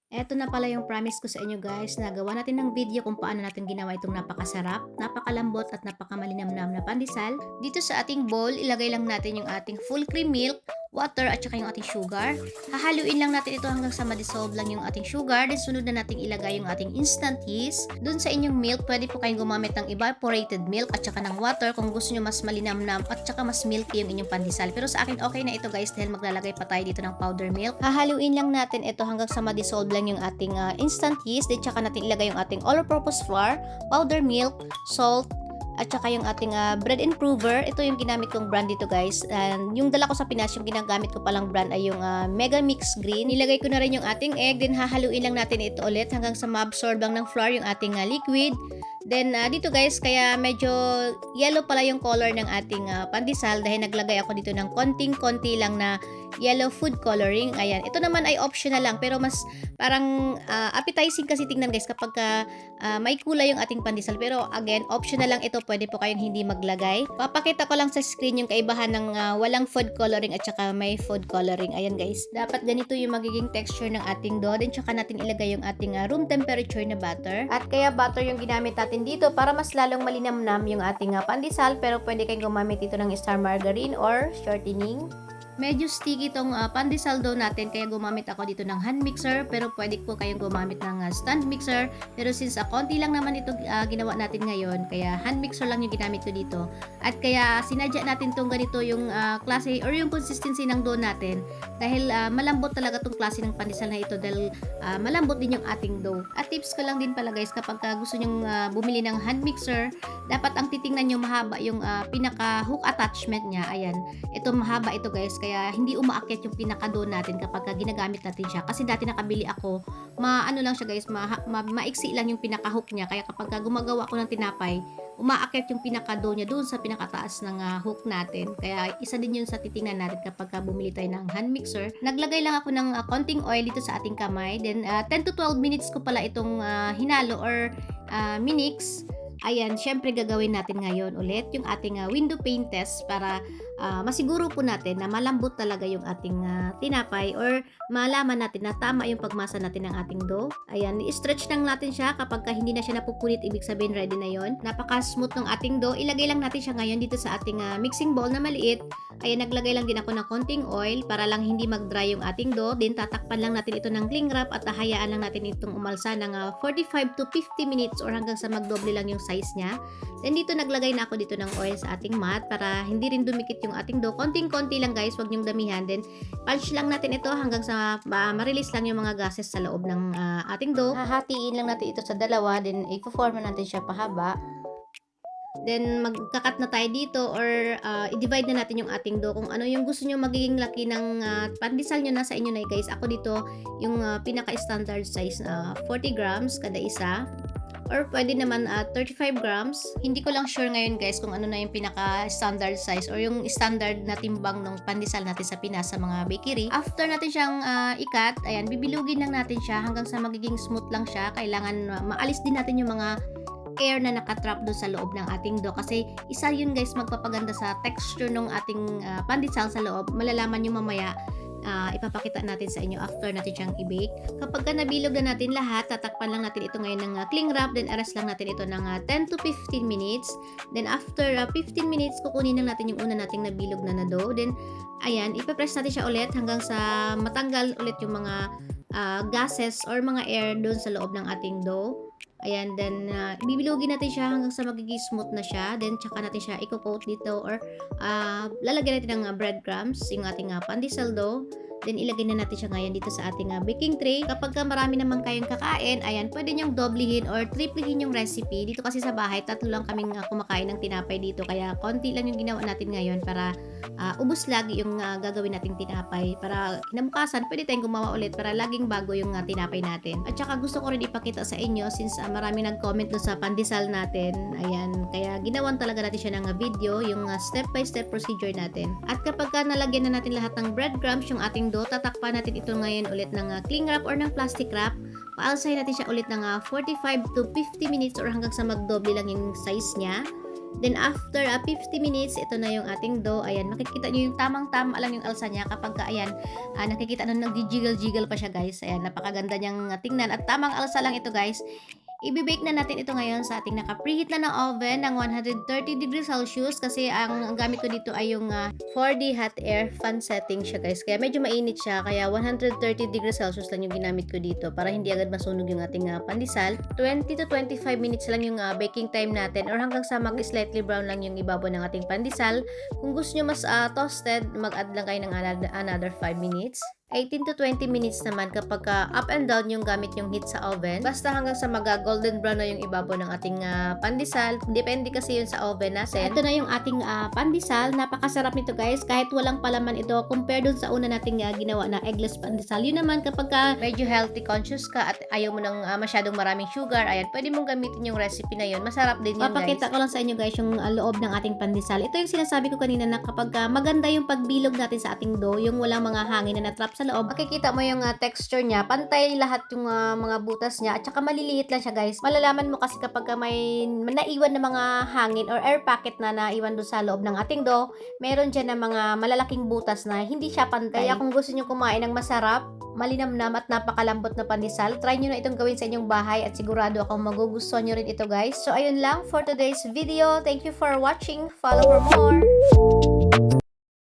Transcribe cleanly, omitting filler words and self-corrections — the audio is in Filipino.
Eto na pala yung promise ko sa inyo guys, na gawa natin ng video kung paano natin ginawa itong napakasarap, napakalambot at napakamalinamnam na pandesal. Dito sa ating bowl, ilagay lang natin yung ating full cream milk, water at saka yung ating sugar. Hahaluin lang natin ito hanggang sa ma-dissolve lang yung ating sugar. Then sunod na natin ilagay yung ating instant yeast. Doon sa inyong milk, pwede po kayong gumamit ng evaporated milk at saka ng water kung gusto nyo mas malinamnam at saka mas milky yung inyong pandesal. Pero sa akin okay na ito guys dahil maglalagay pa tayo dito ng powder milk. Hahaluin lang natin ito hanggang sa ma-dissolve lang yung ating instant yeast. Then tsaka natin ilagay yung ating all-purpose flour, powder milk, salt, at saka yung ating bread improver. Ito yung ginamit kong brand dito guys. And yung dala ko sa Pinas, yung ginagamit ko palang brand ay yung Mega Mix Green. Nilagay ko na rin yung ating egg. Then hahaluin lang natin ito ulit hanggang sa ma-absorb lang ng flour yung ating liquid. Then dito guys, kaya medyo yellow pala yung color ng ating pandesal dahil naglagay ako dito ng konting-konti lang na yellow food coloring. Ayan. Ito naman ay optional lang pero mas parang appetizing kasi tingnan guys kapag may kulay yung ating pandesal. Pero again, optional lang ito. Pwede po kayong hindi maglagay. Papakita ko lang sa screen yung kaibahan ng walang food coloring at saka may food coloring. Ayan guys. Dapat ganito yung magiging texture ng ating dough. Then tsaka natin ilagay yung ating room temperature na butter. At kaya butter yung ginamit natin dito para mas lalong malinamnam yung ating pandesal. Pero pwede kayong gumamit dito ng star margarine or shortening. Medyo sticky itong pandesal dough natin kaya gumamit ako dito ng hand mixer pero pwede po kayong gumamit ng stand mixer pero since konti lang naman ito ginawa natin ngayon kaya hand mixer lang yung ginamit ko dito at kaya sinadya natin tong ganito yung klase or yung consistency ng dough natin dahil malambot talaga tong klase ng pandesal na ito dahil malambot din yung ating dough. At tips ko lang din pala guys kapag gusto nyong bumili ng hand mixer dapat ang titingnan nyo mahaba yung pinaka hook attachment niya. Ayan, ito mahaba ito guys kaya hindi umaakyat yung pinaka-dough natin kapag ginagamit natin siya. Kasi dati nakabili ako, maano lang siya guys, maiksi lang yung pinaka-hook niya. Kaya kapag gumagawa ako ng tinapay, umaakyat yung pinaka-dough niya doon sa pinakataas ng hook natin. Kaya isa din yun sa titingnan natin kapag bumili tayo ng hand mixer. Naglagay lang ako ng konting oil dito sa ating kamay. Then 10 to 12 minutes ko pala itong hinalo or minix. Ayan, syempre gagawin natin ngayon ulit yung ating window pane test para masiguro po natin na malambot talaga yung ating tinapay or malaman natin na tama yung pagmasa natin ng ating dough. Ayan, i-stretch lang natin siya kapag hindi na siya napupunit, ibig sabihin ready na yon. Napaka-smooth ng ating dough. Ilagay lang natin siya ngayon dito sa ating mixing bowl na maliit. Ayan, naglagay lang din ako ng konting oil para lang hindi mag-dry yung ating dough. Then tatakpan lang natin ito ng cling wrap at hayaan lang natin itong umalsa ng 45 to 50 minutes or hanggang sa magdoble lang yung size niya. Then dito naglagay na ako dito ng oil sa ating mat para hindi rin dumikit yung ating dough. Konting-konti lang guys, wag niyong damihan. Then punch lang natin ito hanggang sa ma-release lang yung mga gases sa loob ng ating dough. Hahatiin lang natin ito sa dalawa, then i-form natin siya pahaba. Then magkakat na tayo dito or i-divide na natin yung ating dough kung ano yung gusto nyo magiging laki ng pandesal nyo nasa inyo na guys. Ako dito yung pinaka-standard size na 40 grams kada isa. Or pwede naman 35 grams. Hindi ko lang sure ngayon guys kung ano na yung pinaka-standard size or yung standard na timbang ng pandesal natin sa Pinas sa mga bakery. After natin siyang ikat, ayan, bibilugin lang natin siya hanggang sa magiging smooth lang siya. Kailangan maalis din natin yung mga air na nakatrap doon sa loob ng ating dough kasi isa yun guys magpapaganda sa texture ng ating pandesal sa loob. Malalaman nyo mamaya ipapakita natin sa inyo after natin siyang i-bake. Kapag nabilog na natin lahat, tatakpan lang natin ito ngayon ng cling wrap, then arrest lang natin ito ng 10 to 15 minutes. Then after 15 minutes, kukunin lang natin yung una nating nabilog na dough. Then ayan, ipapress natin siya ulit hanggang sa matanggal ulit yung mga gases or mga air doon sa loob ng ating dough. Ayan, then bibilugin natin siya hanggang sa magiging smooth na siya. Then tsaka natin siya i-coat dito or lalagyan natin ng breadcrumbs yung ating pandesal dough. Then ilagay na natin siya ngayon dito sa ating baking tray. Kapag marami naman kayong kakain, ayan, pwede nyong doblehin or triplehin yung recipe. Dito kasi sa bahay, tatlo lang kaming kumakain ng tinapay dito. Kaya konti lang yung ginawa natin ngayon para ubos lagi yung gagawin nating tinapay. Para kinabukasan, pwede tayong gumawa ulit para laging bago yung tinapay natin. At saka gusto ko rin ipakita sa inyo since marami nag-comment doon sa pandesal natin. Ayan, kaya ginawan talaga natin siya ng video, yung step-by-step procedure natin. At kapag nalagyan na natin lahat ng breadcrumbs, yung ating dough, tatakpan natin ito ngayon ulit ng cling wrap or ng plastic wrap. Paalsahin natin siya ulit ng 45 to 50 minutes or hanggang sa magdoble lang yung size niya. Then after 50 minutes, ito na yung ating dough. Ayan, makikita nyo yung tamang-tama lang yung alsa niya kapag ayan, nakikita na nag-jiggle-jiggle pa siya guys. Ayan, napakaganda niyang tingnan at tamang alsa lang ito guys. Ibibake na natin ito ngayon sa ating naka-preheat na ng oven ng 130 degrees Celsius kasi ang gamit ko dito ay yung 4D hot air fan setting siya guys. Kaya medyo mainit siya kaya 130 degrees Celsius lang yung ginamit ko dito para hindi agad masunog yung ating pandesal. 20 to 25 minutes lang yung baking time natin or hanggang sa mag-slightly brown lang yung ibabaw ng ating pandesal. Kung gusto nyo mas toasted, mag-add lang kayo ng another 5 minutes. 18 to 20 minutes naman kapag up and down yung gamit yung heat sa oven. Basta hanggang sa golden brown na yung ibabaw ng ating pandesal. Depende kasi yun sa oven natin. Ito na yung ating pandesal. Napakasarap nito guys. Kahit walang palaman ito compare dun sa una nating ginawa na eggless pandesal. Yun naman kapag medyo healthy conscious ka at ayaw mo ng masyadong maraming sugar, ayan, pwede mong gamitin yung recipe na yun. Masarap din yun guys. Papakita ko lang sa inyo guys yung loob ng ating pandesal. Ito yung sinasabi ko kanina na kapag maganda yung pagbilog natin sa ating dough, yung walang mga hangin na natrap sa loob, makikita mo yung texture niya, pantay lahat yung mga butas niya at saka maliliit lang siya guys. Malalaman mo kasi kapag may naiwan na mga hangin or air pocket na naiwan doon sa loob ng ating dough, meron dyan na mga malalaking butas na hindi siya pantay. Kaya kung gusto nyo kumain ng masarap, malinamnam at napakalambot na pandesal, try nyo na itong gawin sa inyong bahay at sigurado akong magugustuhan nyo rin ito guys. So ayun lang for today's video. Thank you for watching. Follow for more.